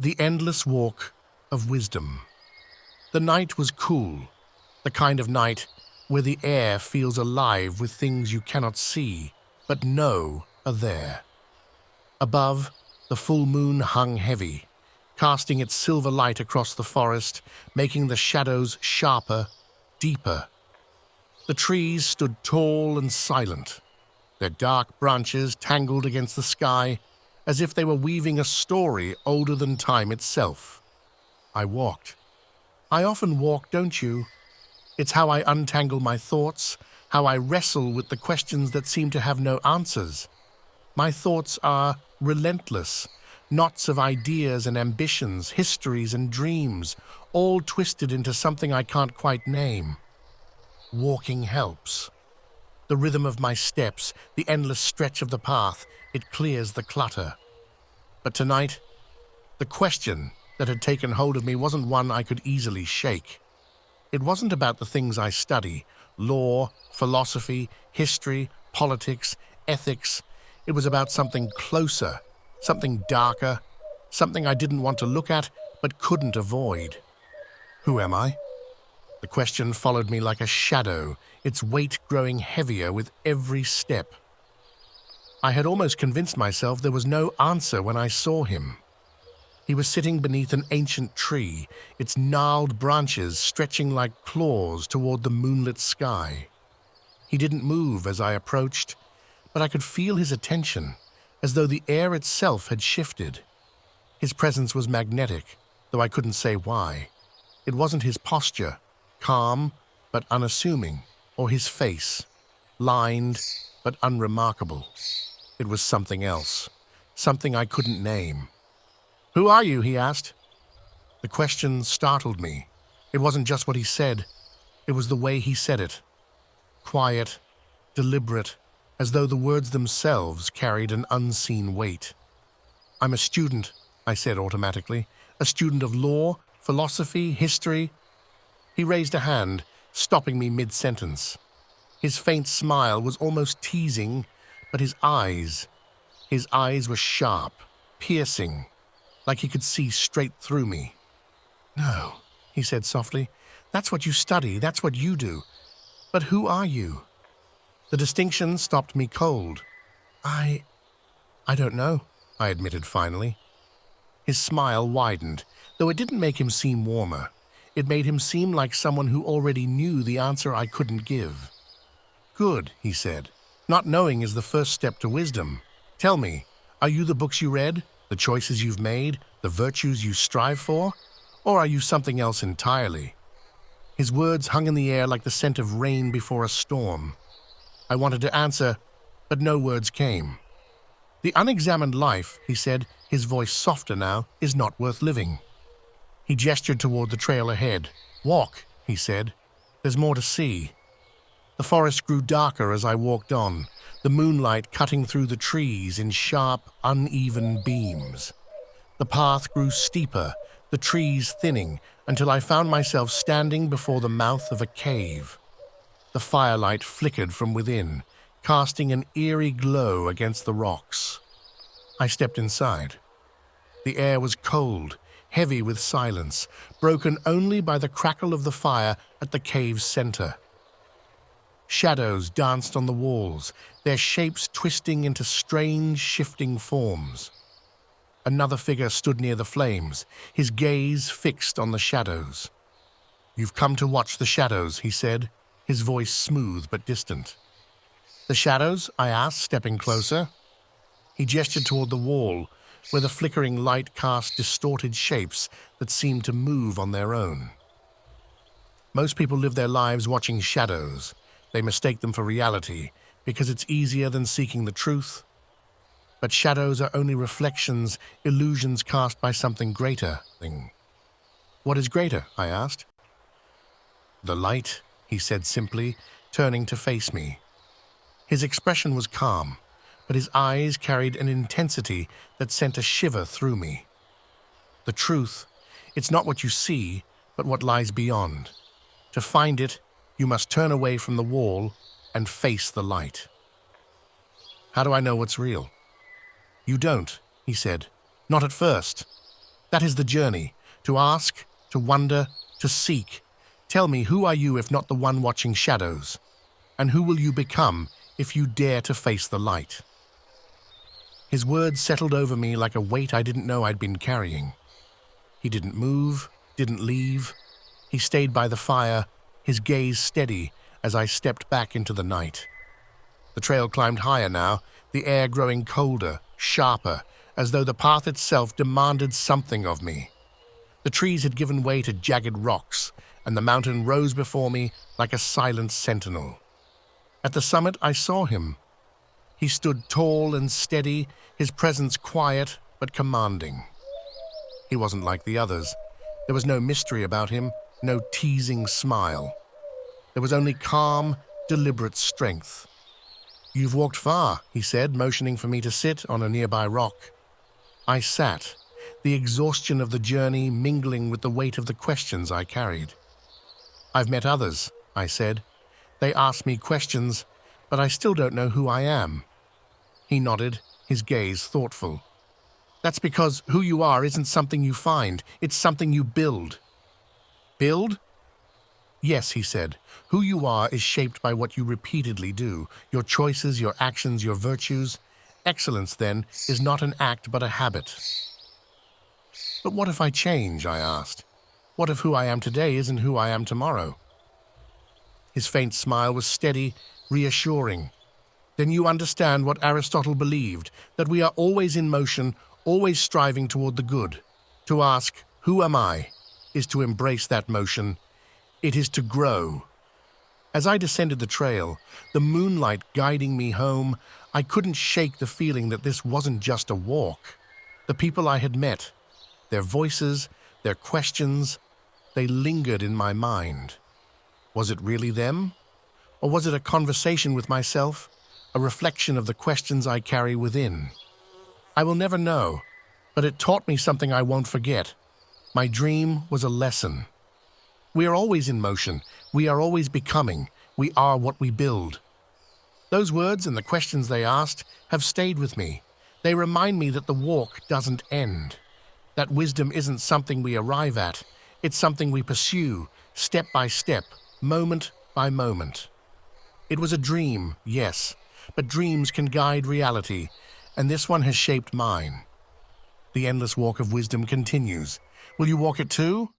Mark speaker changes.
Speaker 1: The endless walk of wisdom. The night was cool, the kind of night where the air feels alive with things you cannot see, but know are there. Above, the full moon hung heavy, casting its silver light across the forest, making the shadows sharper, deeper. The trees stood tall and silent, their dark branches tangled against the sky, as if they were weaving a story older than time itself. I walked. I often walk, don't you? It's how I untangle my thoughts, how I wrestle with the questions that seem to have no answers. My thoughts are relentless, knots of ideas and ambitions, histories and dreams, all twisted into something I can't quite name. Walking helps. The rhythm of my steps, the endless stretch of the path, it clears the clutter. But tonight, the question that had taken hold of me wasn't one I could easily shake. It wasn't about the things I study, law, philosophy, history, politics, ethics. It was about something closer, something darker, something I didn't want to look at but couldn't avoid. Who am I? The question followed me like a shadow, its weight growing heavier with every step. I had almost convinced myself there was no answer when I saw him. He was sitting beneath an ancient tree, its gnarled branches stretching like claws toward the moonlit sky. He didn't move as I approached, but I could feel his attention, as though the air itself had shifted. His presence was magnetic, though I couldn't say why. It wasn't his posture, calm but unassuming, or his face, lined but unremarkable. It was something else, something I couldn't name. "Who are you?" he asked. The question startled me. It wasn't just what he said, it was the way he said it. Quiet, deliberate, as though the words themselves carried an unseen weight. "I'm a student," I said automatically. "A student of law, philosophy, history." He raised a hand, stopping me mid-sentence. His faint smile was almost teasing, but his eyes were sharp, piercing, like he could see straight through me. "No," he said softly. "That's what you study, that's what you do. But who are you?" The distinction stopped me cold. I don't know," I admitted finally. His smile widened, though it didn't make him seem warmer. It made him seem like someone who already knew the answer I couldn't give. "Good," he said. "Not knowing is the first step to wisdom. Tell me, are you the books you read, the choices you've made, the virtues you strive for? Or are you something else entirely?" His words hung in the air like the scent of rain before a storm. I wanted to answer, but no words came. "The unexamined life," he said, his voice softer now, "is not worth living." He gestured toward the trail ahead. "Walk," he said. "There's more to see." The forest grew darker as I walked on, the moonlight cutting through the trees in sharp, uneven beams. The path grew steeper, the trees thinning, until I found myself standing before the mouth of a cave. The firelight flickered from within, casting an eerie glow against the rocks. I stepped inside. The air was cold, heavy with silence, broken only by the crackle of the fire at the cave's center. Shadows danced on the walls, their shapes twisting into strange, shifting forms. Another figure stood near the flames, his gaze fixed on the shadows. "You've come to watch the shadows," he said, his voice smooth but distant. "The shadows?" I asked, stepping closer. He gestured toward the wall, where the flickering light cast distorted shapes that seemed to move on their own. Most people live their lives watching shadows. They mistake them for reality because it's easier than seeking the truth. But shadows are only reflections, illusions cast by something greater. "What is greater?" I asked. "The light," he said simply, turning to face me. His expression was calm, but his eyes carried an intensity that sent a shiver through me. "The truth, it's not what you see, but what lies beyond. To find it, you must turn away from the wall and face the light." "How do I know what's real?" "You don't," he said. "Not at first. That is the journey, to ask, to wonder, to seek. Tell me, who are you if not the one watching shadows? And who will you become if you dare to face the light? His words settled over me like a weight I didn't know I'd been carrying. He didn't move, didn't leave. He stayed by the fire, his gaze steady as I stepped back into the night. The trail climbed higher now, the air growing colder, sharper, as though the path itself demanded something of me. The trees had given way to jagged rocks, and the mountain rose before me like a silent sentinel. At the summit, I saw him. He stood tall and steady, his presence quiet but commanding. He wasn't like the others. There was no mystery about him, no teasing smile. There was only calm, deliberate strength. "You've walked far," he said, motioning for me to sit on a nearby rock. I sat, the exhaustion of the journey mingling with the weight of the questions I carried. "I've met others," I said. "They ask me questions, but I still don't know who I am." He nodded, his gaze thoughtful. "That's because who you are isn't something you find, it's something you build." "Build?" "Yes," he said. "Who you are is shaped by what you repeatedly do, your choices, your actions, your virtues. Excellence, then, is not an act but a habit." "But what if I change?" I asked. "What if who I am today isn't who I am tomorrow?" His faint smile was steady, reassuring. "Then you understand what Aristotle believed, that we are always in motion, always striving toward the good. To ask, 'Who am I?' is to embrace that motion. It is to grow." As I descended the trail, the moonlight guiding me home, I couldn't shake the feeling that this wasn't just a walk. The people I had met, their voices, their questions, they lingered in my mind. Was it really them? Or was it a conversation with myself, a reflection of the questions I carry within? I will never know, but it taught me something I won't forget. My dream was a lesson. We are always in motion. We are always becoming. We are what we build. Those words and the questions they asked have stayed with me. They remind me that the walk doesn't end. That wisdom isn't something we arrive at. It's something we pursue, step by step, moment by moment. It was a dream, yes, but dreams can guide reality, and this one has shaped mine. The endless walk of wisdom continues. Will you walk it too?